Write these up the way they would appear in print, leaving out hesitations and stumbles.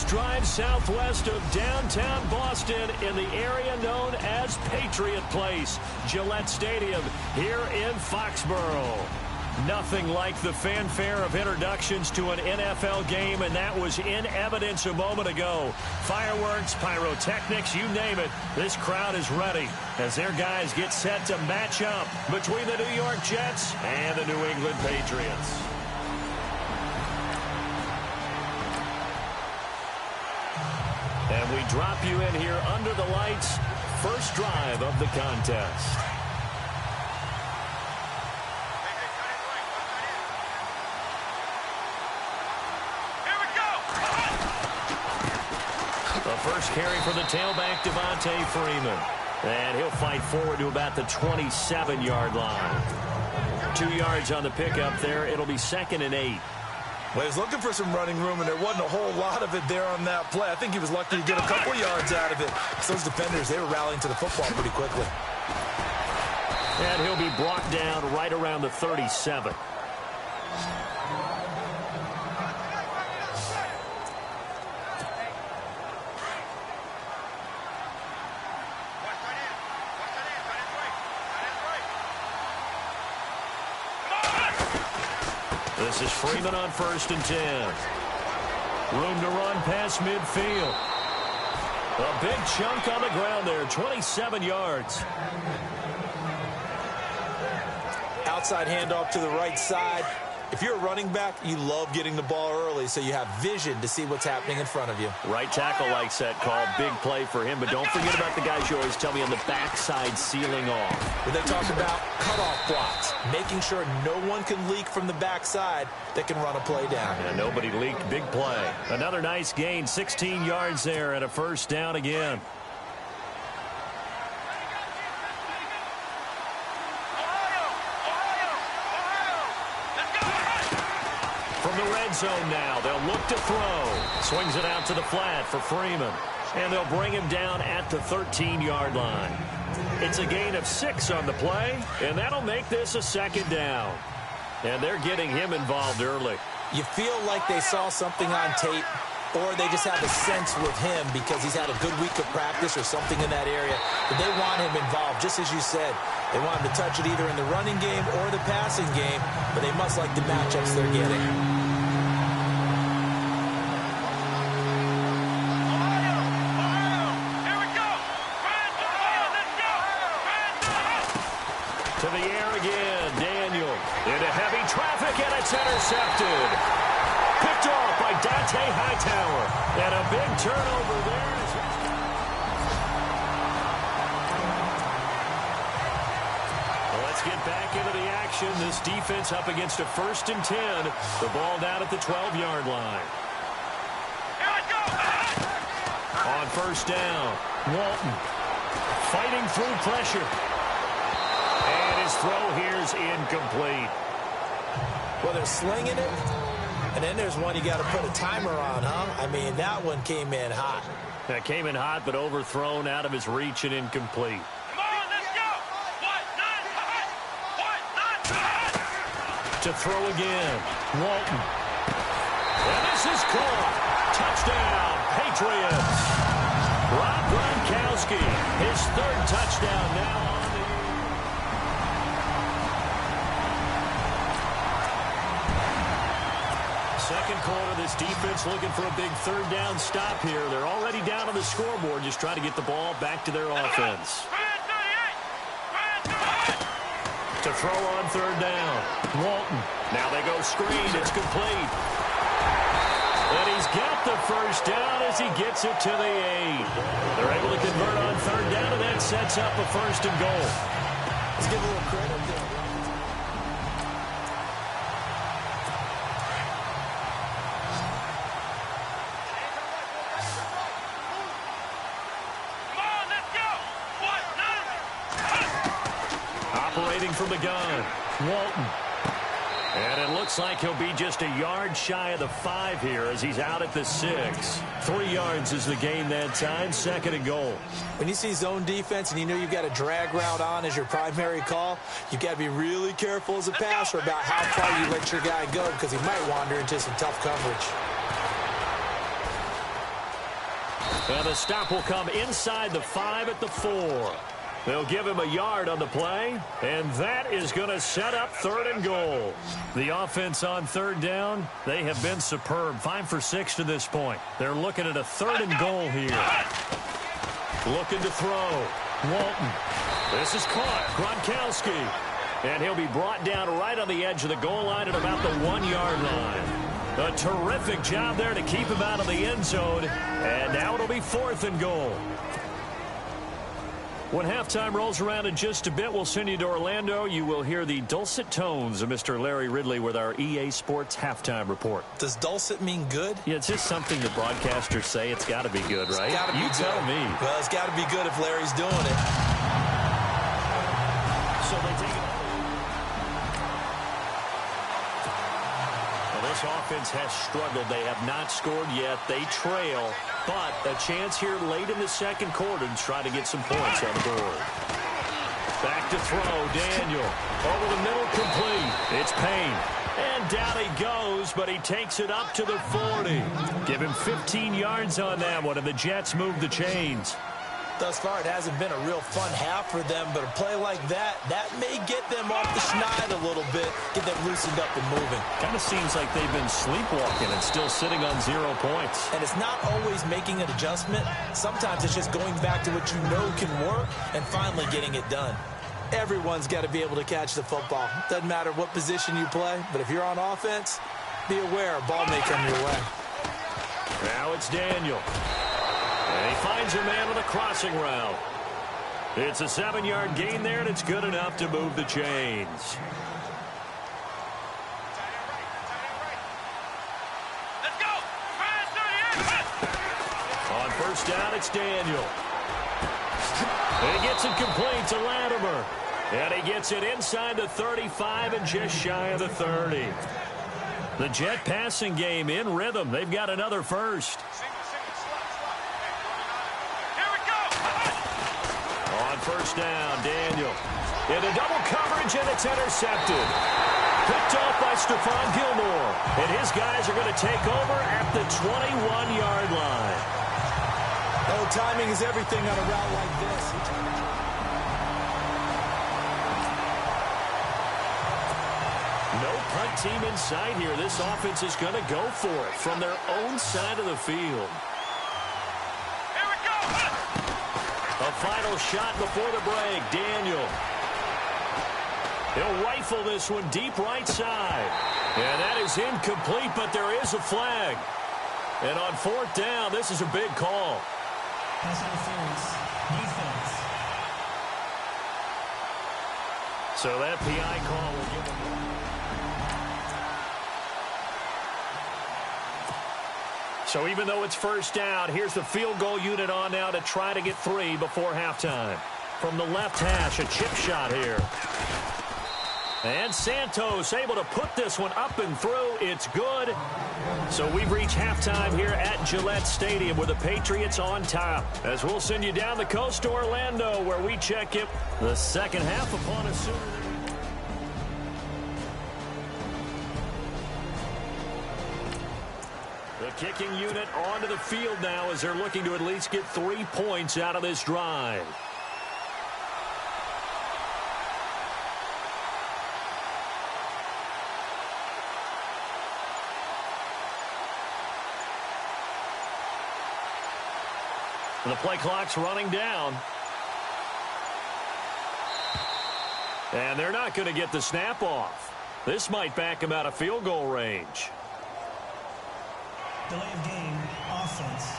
Just drive southwest of downtown Boston in the area known as Patriot Place, Gillette Stadium here in Foxborough. Nothing like the fanfare of introductions to an NFL game, and that was in evidence a moment ago. Fireworks, pyrotechnics, you name it. This crowd is ready as their guys get set to match up between the New York Jets and the New England Patriots. And we drop you in here under the lights. First drive of the contest. The first carry for the tailback, Devontae Freeman. And he'll fight forward to about the 27-yard line. 2 yards on the pickup there. It'll be 2nd and 8. Well, he was looking for some running room, and there wasn't a whole lot of it there on that play. I think he was lucky to get a couple yards out of it. So those defenders, they were rallying to the football pretty quickly. And he'll be brought down right around the 37. This is Freeman on 1st and 10. Room to run past midfield. A big chunk on the ground there, 27 yards. Outside handoff to the right side. If you're a running back, you love getting the ball early so you have vision to see what's happening in front of you. Right tackle likes that call. Big play for him. But don't forget about the guys you always tell me on the backside sealing off. When they talk about cutoff blocks, making sure no one can leak from the backside that can run a play down. And nobody leaked. Big play. Another nice gain. 16 yards there and a first down again. From the red zone now, they'll look to throw. Swings it out to the flat for Freeman. And they'll bring him down at the 13-yard line. It's a gain of 6 on the play, and that'll make this a 2nd down. And they're getting him involved early. You feel like they saw something on tape, or they just have a sense with him because he's had a good week of practice or something in that area. But they want him involved, just as you said. They want him to touch it either in the running game or the passing game, but they must like the matchups they're getting. To the air again, Daniel into heavy traffic, and it's intercepted. Picked off by Dante Hightower, and a big turnover there. Well, let's get back into the action. This defense up against a 1st and 10. The ball down at the 12-yard line. On 1st down, Walton fighting through pressure. And his throw here is incomplete. Well, they're slinging it, and then there's one you got to put a timer on, huh? I mean, that one came in hot. That came in hot, but overthrown out of his reach and incomplete. Come on, let's go! To throw again, Walton. And this is caught. Touchdown, Patriots. Rob Gronkowski, his 3rd touchdown now on the year. Second quarter, this defense looking for a big 3rd down stop here. They're already down on the scoreboard, just trying to get the ball back to their offense. To throw on 3rd down, Walton. Now they go screen. It's complete. And he's got the first down as he gets it to the 8. They're able to convert on 3rd down, and that sets up a 1st and goal. Let's give a little credit there. Operating from the gun, Walton. And it looks like he'll be just a yard shy of the 5 here as he's out at the 6. 3 yards is the gain that time, 2nd and goal. When you see zone defense and you know you've got a drag route on as your primary call, you've got to be really careful as a passer about how far you let your guy go because he might wander into some tough coverage. And the stop will come inside the 5 at the 4. They'll give him a yard on the play, and that is going to set up 3rd and goal. The offense on 3rd down, they have been superb. 5 for 6 to this point. They're looking at a 3rd and goal here. Looking to throw. Walton. This is caught. Gronkowski. And he'll be brought down right on the edge of the goal line at about the 1-yard line. A terrific job there to keep him out of the end zone. And now it'll be 4th and goal. When halftime rolls around in just a bit, we'll send you to Orlando. You will hear the dulcet tones of Mr. Larry Ridley with our EA Sports halftime report. Does dulcet mean good? Yeah, it's just something the broadcasters say. It's got to be good, right? It's got to be you good. Tell me. Well, it's got to be good if Larry's doing it. So they take it. Well, this offense has struggled. They have not scored yet. They trail. But a chance here late in the second quarter to try to get some points on the board. Back to throw, Daniel. Over the middle, complete. It's Payne. And down he goes, but he takes it up to the 40. Give him 15 yards on that one, and the Jets move the chains. Thus far, it hasn't been a real fun half for them, but a play like that may get them off the schneid a little bit, get them loosened up and moving. Kind of seems like they've been sleepwalking and still sitting on 0 points. And it's not always making an adjustment. Sometimes it's just going back to what you know can work and finally getting it done. Everyone's got to be able to catch the football. Doesn't matter what position you play, but if you're on offense, be aware a ball may come your way. Now it's Daniel. And he finds a man with a crossing route. It's a 7-yard gain there, and it's good enough to move the chains. Let's go! On first down, it's Daniel. And he gets it complete to Latimer. And he gets it inside the 35 and just shy of the 30. The Jet passing game in rhythm. They've got another first. On first down, Daniel. Into double coverage, and it's intercepted. Picked off by Stephon Gilmore. And his guys are going to take over at the 21-yard line. Oh, timing is everything on a route like this. No punt team in sight here. This offense is going to go for it from their own side of the field. A final shot before the break. Daniel. He'll rifle this one deep right side. And that is incomplete, but there is a flag. And on fourth down, this is a big call. Pass interference. Defense. So that PI call will give him. So even though it's first down, here's the field goal unit on now to try to get 3 before halftime. From the left hash, a chip shot here. And Santos able to put this one up and through. It's good. So we've reached halftime here at Gillette Stadium with the Patriots on top. As we'll send you down the coast to Orlando, where we check it the second half upon a sooner. The kicking unit onto the field now as they're looking to at least get 3 points out of this drive. The play clock's running down. And they're not going to get the snap off. This might back him out of field goal range. Delay of game, offense.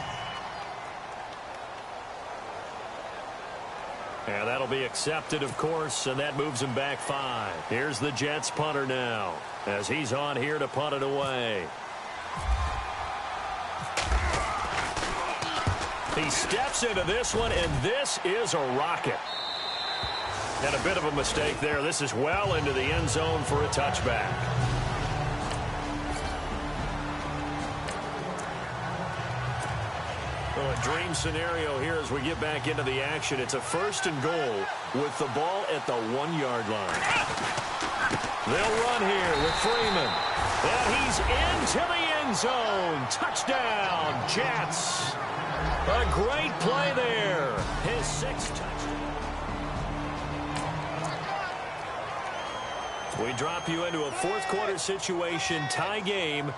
And that'll be accepted, of course, and that moves him back 5. Here's the Jets punter now as he's on here to punt it away. He steps into this one, and this is a rocket. And a bit of a mistake there. This is well into the end zone for a touchback. Well, a dream scenario here as we get back into the action. It's a 1st and goal with the ball at the 1-yard line. They'll run here with Freeman. And he's into the end zone. Touchdown, Jets. A great play there. His sixth touchdown. We drop you into a fourth quarter situation, tie game,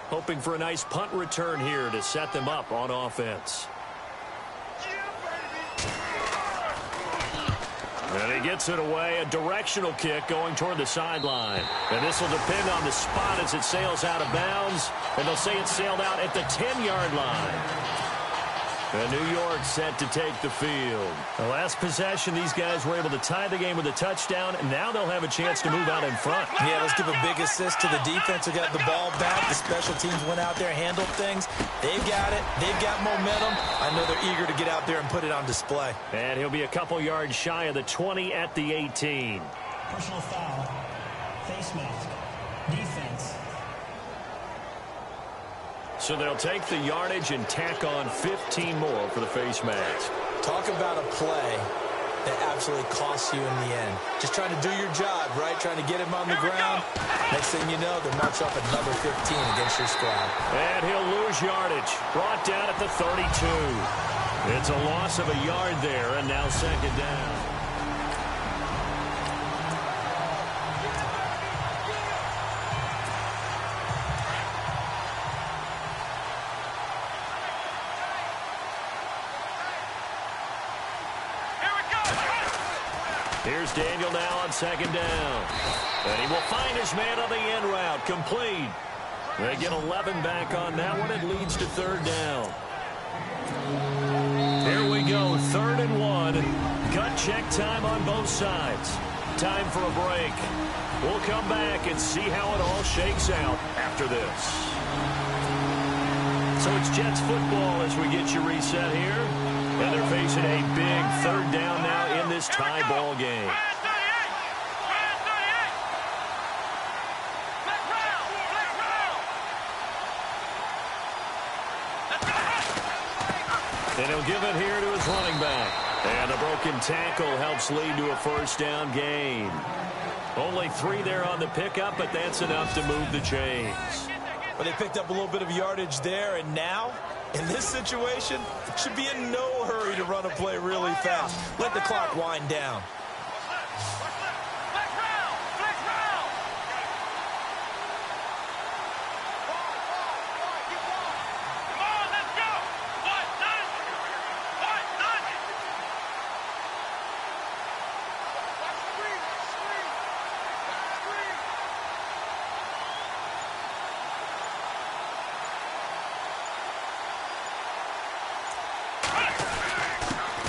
hoping for a nice punt return here to set them up on offense. And he gets it away, a directional kick going toward the sideline. And this will depend on the spot as it sails out of bounds. And they'll say it sailed out at the 10-yard line. And New York set to take the field. The last possession, these guys were able to tie the game with a touchdown, and now they'll have a chance to move out in front. Yeah, let's give a big assist to the defense who got the ball back. The special teams went out there, handled things. They've got it. They've got momentum. I know they're eager to get out there and put it on display. And he'll be a couple yards shy of the 20 at the 18. Personal foul. Face mask. Defense. So they'll take the yardage and tack on 15 more for the face mask. Talk about a play that absolutely costs you in the end. Just trying to do your job, right? Trying to get him on the ground. Next thing you know, they march off another 15 against your squad. And he'll lose yardage. Brought down at the 32. It's a loss of a yard there, and now second down. Here's Daniel now on second down. And he will find his man on the end route. Complete. They get 11 back on that one. It leads to third down. Here we go. 3rd and 1. Gut check time on both sides. Time for a break. We'll come back and see how it all shakes out after this. So it's Jets football as we get you reset here. And they're facing a big third down now in this tie ball game. And he'll give it here to his running back. And a broken tackle helps lead to a first down gain. Only 3 there on the pickup, but that's enough to move the chains. But they picked up a little bit of yardage there, and now, in this situation, should be in no hurry to run a play really fast. Let the clock wind down.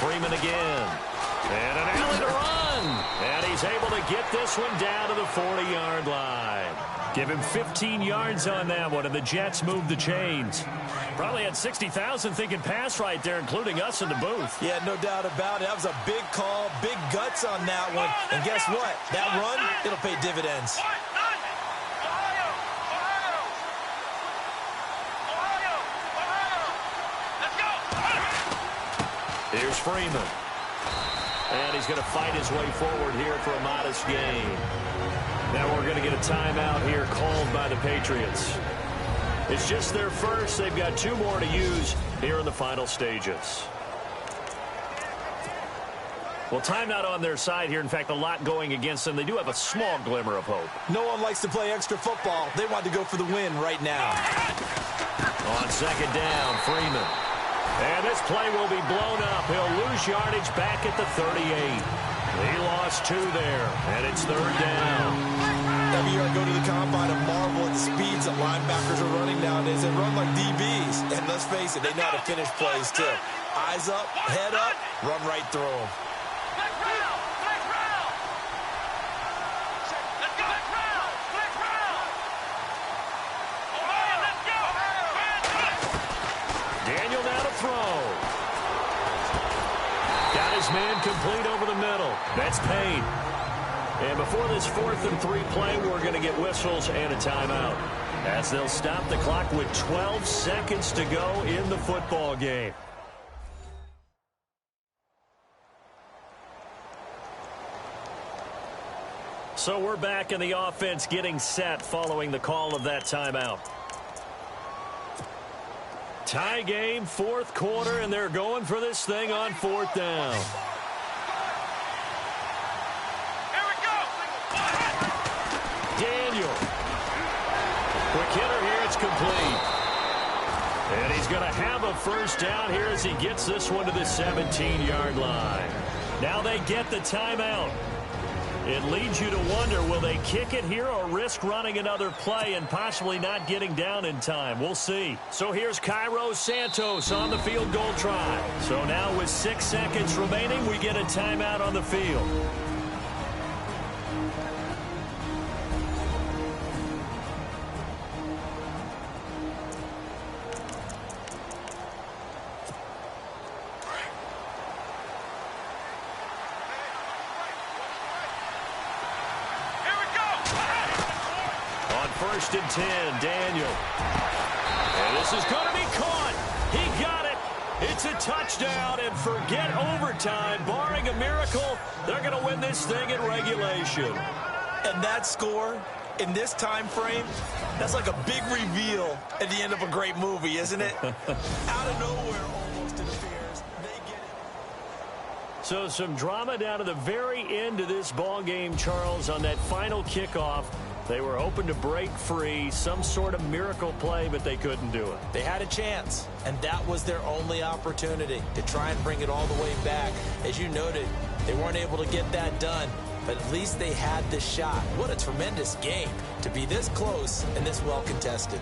Freeman again. And an alley to run. And he's able to get this one down to the 40-yard line. Give him 15 yards on that one, and the Jets move the chains. Probably had 60,000 thinking pass right there, including us in the booth. Yeah, no doubt about it. That was a big call, big guts on that one. And guess what? That run, it'll pay dividends. Here's Freeman. And he's going to fight his way forward here for a modest gain. Now we're going to get a timeout here called by the Patriots. It's just their first. They've got 2 more to use here in the final stages. Well, time not on their side here. In fact, a lot going against them. They do have a small glimmer of hope. No one likes to play extra football. They want to go for the win right now. On second down, Freeman. And this play will be blown up. He'll lose yardage back at the 38. He lost 2 there, and it's third down. Every year I go to the combine and marvel at the speeds that linebackers are running nowadays. They run like DBs. And let's face it, they know how to finish plays too. Eyes up, head up, run right through them. Daniel now to throw. Got his man complete over the middle. That's Payne. And before this 4th and 3 play, we're going to get whistles and a timeout, as they'll stop the clock with 12 seconds to go in the football game. So we're back in the offense getting set following the call of that timeout. Tie game, fourth quarter, and they're going for this thing on fourth down. Here we go. Daniel. Quick hitter here. It's complete. And he's going to have a first down here as he gets this one to the 17-yard line. Now they get the timeout. It leads you to wonder, will they kick it here or risk running another play and possibly not getting down in time? We'll see. So here's Cairo Santos on the field goal try. So now with 6 seconds remaining, we get a timeout on the field. First and 10, Daniel. And this is going to be caught. He got it. It's a touchdown, and forget overtime. Barring a miracle, they're going to win this thing in regulation. And that score in this time frame, that's like a big reveal at the end of a great movie, isn't it? Out of nowhere, almost, it appears. They get it. So some drama down to the very end of this ball game, Charles, on that final kickoff. They were hoping to break free, some sort of miracle play, but they couldn't do it. They had a chance, and that was their only opportunity to try and bring it all the way back. As you noted, they weren't able to get that done, but at least they had the shot. What a tremendous game to be this close and this well contested.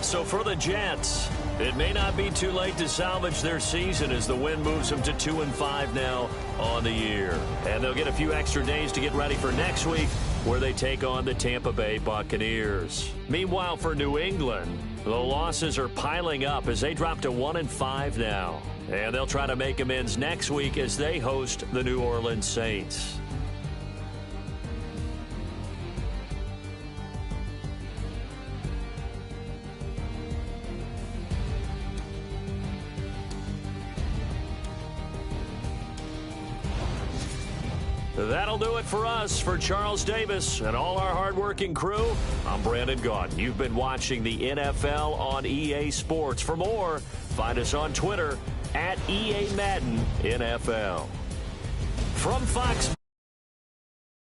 So for the Jets, it may not be too late to salvage their season as the win moves them to 2-5 now on the year. And they'll get a few extra days to get ready for next week, where they take on the Tampa Bay Buccaneers. Meanwhile, for New England, the losses are piling up as they drop to 1-5 now. And they'll try to make amends next week as they host the New Orleans Saints. That'll do it for us. For Charles Davis and all our hardworking crew, I'm Brandon Gaudin. You've been watching the NFL on EA Sports. For more, find us on Twitter @EA Madden NFL. From Fox